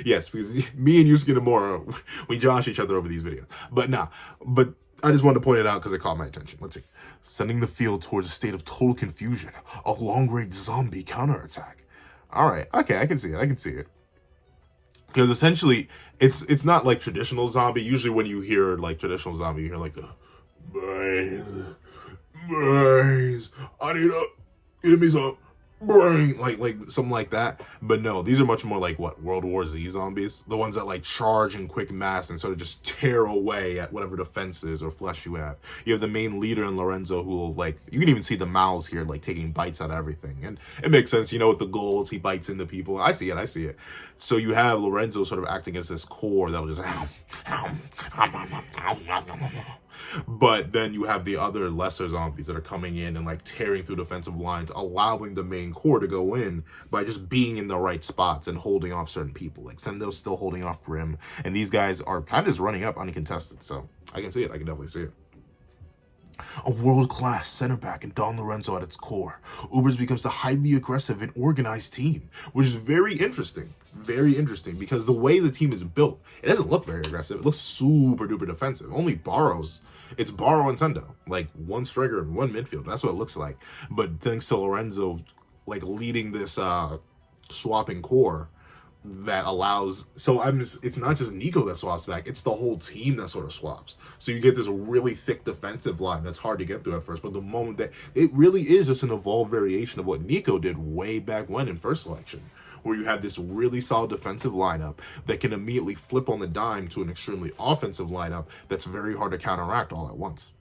Yes, because me and Yusuke Namor, we josh each other over these videos. But I just wanted to point it out because it caught my attention. Let's see. Sending the field towards a state of total confusion. A long-range zombie counterattack. All right. Okay, I can see it. Because essentially, it's not like traditional zombie. Usually when you hear like traditional zombie, you hear like the brains. I need a give me some brain, like something like that. But no, these are much more like what, World War Z zombies, the ones that like charge in quick mass and sort of just tear away at whatever defenses or flesh you have. You have the main leader in Lorenzo who will, like, you can even see the mouths here like taking bites out of everything, and it makes sense, you know, with the goals, he bites into people. I see it. So you have Lorenzo sort of acting as this core that'll just but then you have the other lesser zombies that are coming in and like tearing through defensive lines, allowing the main core to go in by just being in the right spots and holding off certain people. Like Sendo's still holding off Grim, and these guys are kind of just running up uncontested. So I can see it. I can definitely see it. A world-class center back in Don Lorenzo at its core, Ubers becomes a highly aggressive and organized team, which is very interesting. Very interesting, because the way the team is built, it doesn't look very aggressive. It looks super duper defensive. Only it's Bara and Sendo, like one striker and one midfield. That's what it looks like. But thanks to Lorenzo like leading this swapping core, that allows, it's not just Nico that swaps back, it's the whole team that sort of swaps. So you get this really thick defensive line that's hard to get through at first, but the moment that it really is just an evolved variation of what Nico did way back when in first selection, where you have this really solid defensive lineup that can immediately flip on the dime to an extremely offensive lineup that's very hard to counteract all at once.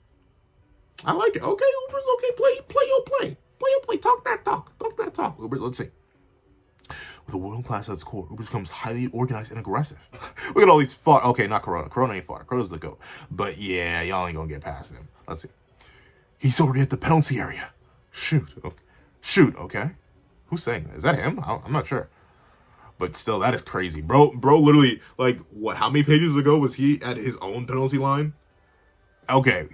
I like it. Okay, Ubers, okay, play your play, talk that talk, Ubers, let's see. With a world class at its core, Uber becomes highly organized and aggressive. Look at all these fought. Okay, not Corona. Corona ain't fought. Corona's the GOAT. But yeah, y'all ain't gonna get past him. Let's see. He's already at the penalty area. Shoot. Okay. Who's saying that? Is that him? I'm not sure. But still, that is crazy. Bro literally, like, what, how many pages ago was he at his own penalty line? Okay,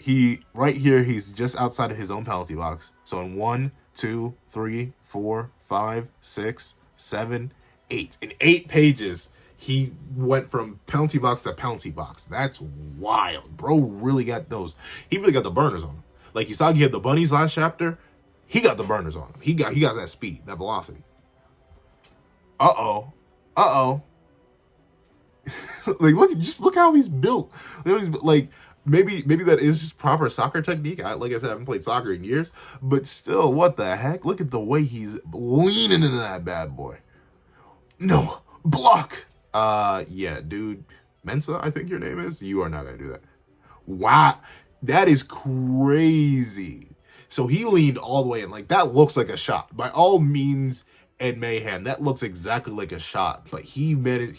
right here, he's just outside of his own penalty box. So in 1, 2, 3, 4, 5, 6, 7, 8. In 8 pages, he went from penalty box to penalty box. That's wild. Bro really got those. He really got the burners on him. Like Isagi had the bunnies last chapter. He got the burners on him. He got that speed, that velocity. Uh-oh. Like, look how he's built. Like, maybe that is just proper soccer technique. Like I said, I haven't played soccer in years, but still, what the heck? Look at the way he's leaning into that bad boy. No, block. Yeah, dude. Mensa, I think your name is. You are not gonna do that. Wow, that is crazy. So he leaned all the way in. Like, that looks like a shot. By all means, Ed Mayhem, that looks exactly like a shot. But he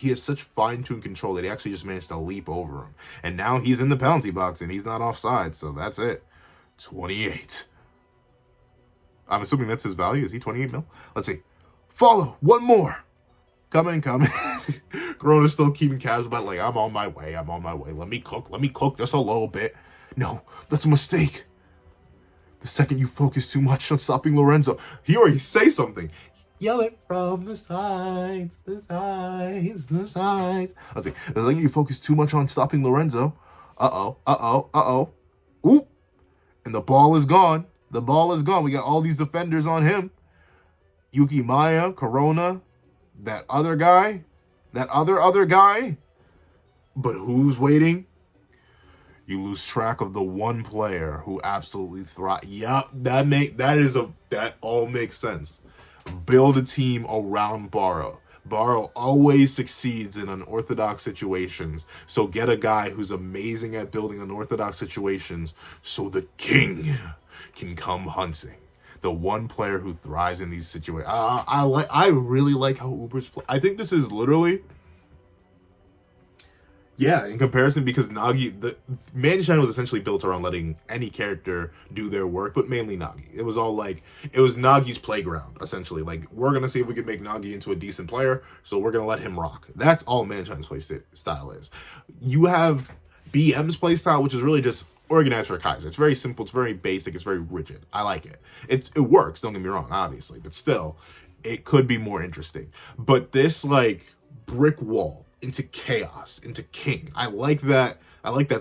has such fine-tuned control that he actually just managed to leap over him. And now he's in the penalty box and he's not offside. So that's it. 28. I'm assuming that's his value. Is he 28 mil? Let's see. Follow. One more. Coming. Corona's still keeping cabs, but like, I'm on my way. Let me cook just a little bit. No, that's a mistake. The second you focus too much on stopping Lorenzo, he already say something. Yell it from the sides. Let's see. The second you focus too much on stopping Lorenzo, uh-oh. Oop. And the ball is gone. The ball is gone. We got all these defenders on him. Yuki Maya, Corona, that other guy. That other guy. But who's waiting? You lose track of the one player who absolutely thrives. Yup, that all makes sense. Build a team around Bara. Bara always succeeds in unorthodox situations. So get a guy who's amazing at building unorthodox situations so the king can come hunting. The one player who thrives in these situations. I really like how Uber's play. I think this is literally, yeah, in comparison, because Nagi, the Manshine was essentially built around letting any character do their work, but mainly Nagi. It was all like, it was Nagi's playground, essentially. Like, we're going to see if we can make Nagi into a decent player, so we're going to let him rock. That's all Manshine's play style is. You have BM's play style, which is really just organized for Kaiser. It's very simple, it's very basic, it's very rigid. I like it. It works, don't get me wrong, obviously, but still, it could be more interesting. But this, like, brick wall into chaos, into king. I like that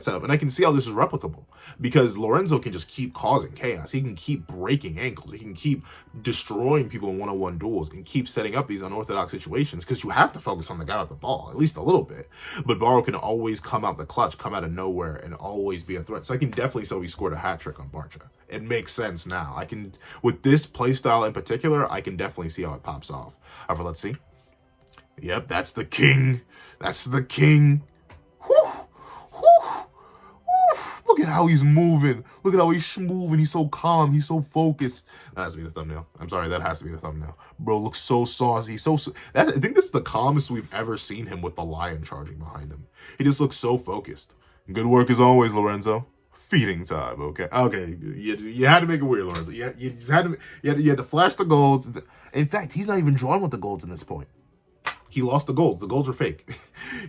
setup. And I can see how this is replicable because Lorenzo can just keep causing chaos. He can keep breaking ankles. He can keep destroying people in one-on-one duels and keep setting up these unorthodox situations because you have to focus on the guy with the ball, at least a little bit. But Bara can always come out the clutch, come out of nowhere, and always be a threat. So I can definitely say he scored a hat trick on Barcha. It makes sense now. I can, with this playstyle in particular, I can definitely see how it pops off. However, let's see. Yep, that's the king. That's the king. Whew, whew, whew. Look at how he's moving. Look at how he's moving. He's so calm. He's so focused. That has to be the thumbnail. I'm sorry, that has to be the thumbnail. Bro looks so saucy. I think that's the calmest we've ever seen him with the lion charging behind him. He just looks so focused. Good work as always, Lorenzo. Feeding time, okay? Okay, you had to make it weird, Lorenzo. You just had to. You had to flash the golds. In fact, he's not even drawing with the golds in this point. He lost the golds. The golds are fake.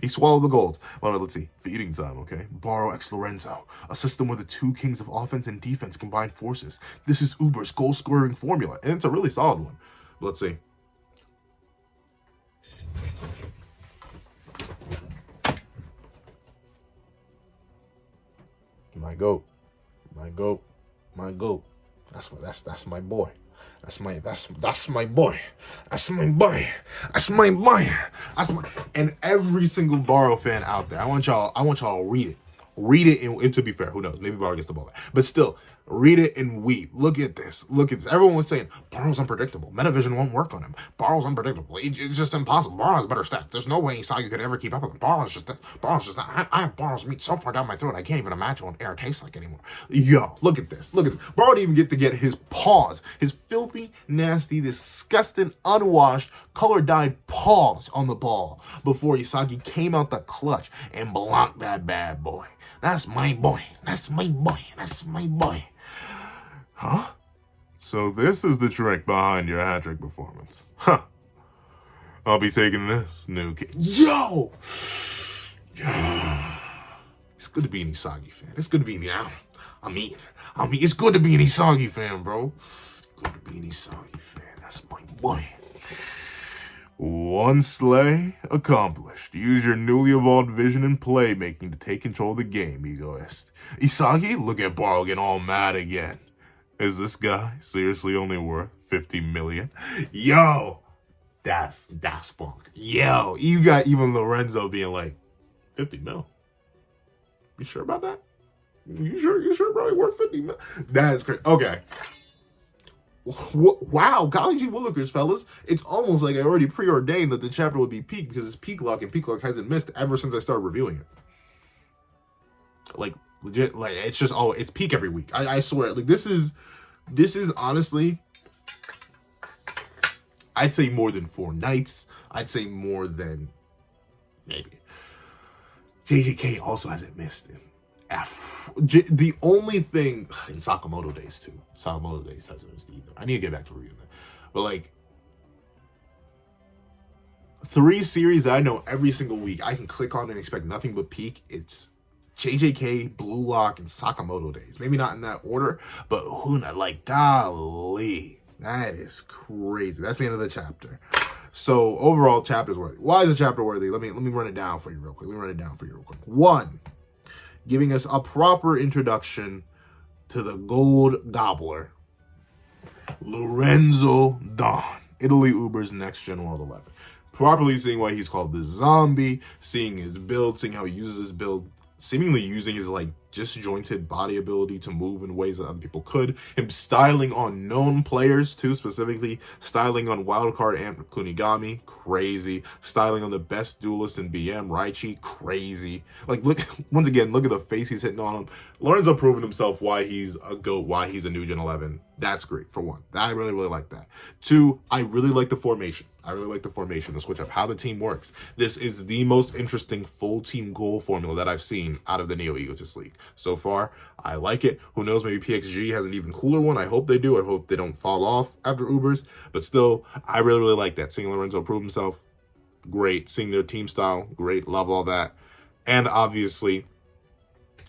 He swallowed the golds. Well, let's see. Feeding time, okay? Bara x Lorenzo. A system where the two kings of offense and defense combine forces. This is Uber's goal-scoring formula, and it's a really solid one. Let's see. My goat. My goat. My goat. That's my boy. That's my boy. That's my boy. That's my boy. And every single Bara fan out there, I want y'all to read it. Read it, and to be fair, who knows? Maybe Bara gets the ball back. But still, read it and weep. Look at this. Look at this. Everyone was saying, Bara's unpredictable. Metavision won't work on him. Bara's unpredictable. It's just impossible. Bara has better stats. There's no way Isagi could ever keep up with him. Bara's just not. I have Bara's meat so far down my throat, I can't even imagine what air tastes like anymore. Yo, look at this. Look at this. Bara didn't even get to get his paws, his filthy, nasty, disgusting, unwashed, color-dyed paws on the ball before Isagi came out the clutch and blocked that bad boy. That's my boy. That's my boy. That's my boy. Huh? So this is the trick behind your hat-trick performance. Huh. I'll be taking this new kid. Yo! It's good to be an Isagi fan. It's good to be I mean, it's good to be an Isagi fan, bro. Good to be an Isagi fan. That's my boy. One slay accomplished. Use your newly evolved vision and playmaking to take control of the game, Egoist. Isagi, look at Bara getting all mad again. Is this guy seriously only worth 50 million? Yo, that's bunk. Yo, you got even Lorenzo being like, 50 mil? You sure about that? You sure probably worth 50 mil? That's crazy. Okay. Wow, golly gee willikers, fellas. It's almost like I already preordained that the chapter would be peak because it's peak luck, and peak luck hasn't missed ever since I started reviewing it. Like, legit, like, it's just, it's peak every week. I swear. Like, this is honestly, I'd say more than 4 nights. I'd say more than, maybe. JJK also hasn't missed it. The only thing in Sakamoto Days too. Sakamoto Days hasn't missed either. I need to get back to reviewing that. But like 3 series that I know every single week I can click on and expect nothing but peak. It's JJK, Blue Lock, and Sakamoto Days. Maybe not in that order, but Huna, like, golly, that is crazy. That's the end of the chapter. So overall, chapter's worthy. Why is the chapter worthy? Let me run it down for you real quick. 1, giving us a proper introduction to the gold gobbler, Lorenzo Don, Italy Uber's Next Gen World 11. Properly seeing why he's called the zombie, seeing his build, seeing how he uses his build, seemingly using his like disjointed body ability to move in ways that other people could. Him styling on known players too, specifically styling on Wildcard and Kunigami, crazy. Styling on the best duelist in BM, Raichi, crazy. Like, look, once again, look at the face he's hitting on him. Lorenzo proving himself why he's a GOAT, why he's a new Gen 11. That's great, for one. I really, really like that. Two, I really like the formation. The switch up, how the team works. This is the most interesting full team goal formula that I've seen out of the Neo Egotist League. So far, I like it. Who knows, maybe PXG has an even cooler one. I hope they do. I hope they don't fall off after Ubers. But still, I really, really like that. Seeing Lorenzo prove himself, great. Seeing their team style, great. Love all that. And obviously,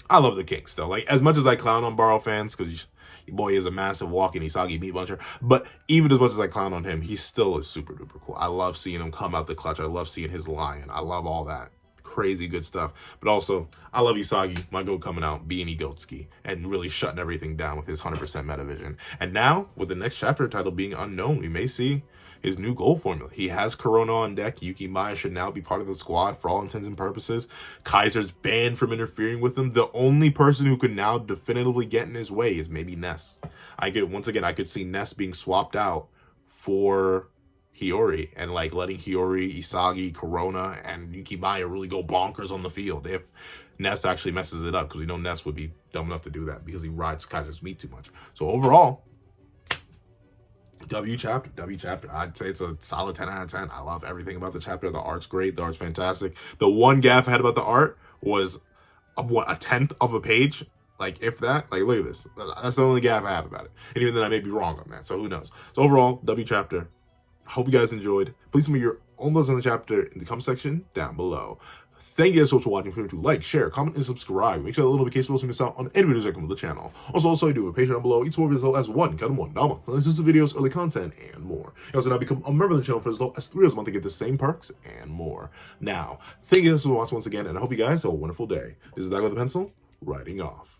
I love the King still. Like, as much as I clown on Bara fans, because your boy is a massive walking Isagi meat buncher, but even as much as I clown on him, he still is super duper cool. I love seeing him come out the clutch. I love seeing his lion. I love all that. Crazy good stuff. But also, I love Isagi, my GOAT, coming out, being Egotski, and really shutting everything down with his 100% meta vision. And now, with the next chapter title being unknown, we may see his new goal formula. He has Corona on deck. Yuki Maya should now be part of the squad for all intents and purposes. Kaiser's banned from interfering with him. The only person who could now definitively get in his way is maybe Ness. I could see Ness being swapped out for Hiyori, and like letting Hiyori, Isagi, Corona, and Yuki Maya really go bonkers on the field if Ness actually messes it up, because we know Ness would be dumb enough to do that because he rides Kaiser's meat too much. So overall, W chapter. I'd say it's a solid 10 out of 10. I love everything about the chapter. The art's great. The art's fantastic. The one gaffe I had about the art was of what, a 1/10 of a page? Like, if that. Like, look at this. That's the only gaffe I have about it. And even then, I may be wrong on that. So who knows? So overall, W chapter. Hope you guys enjoyed. Please leave your own thoughts on the chapter in the comment section down below. Thank you guys so much for watching. Remember to like, share, comment, and subscribe. Make sure that little notification bell so you miss out on any videos that come to the channel. Also, I do a Patreon down below. Each one as low as $1 a month. Exclusive videos, early content, and more. You also now become a member of the channel for as low as $3 a month to get the same perks and more. Now, thank you guys for watching once again, and I hope you guys have a wonderful day. This is Doug with the Pencil, writing off.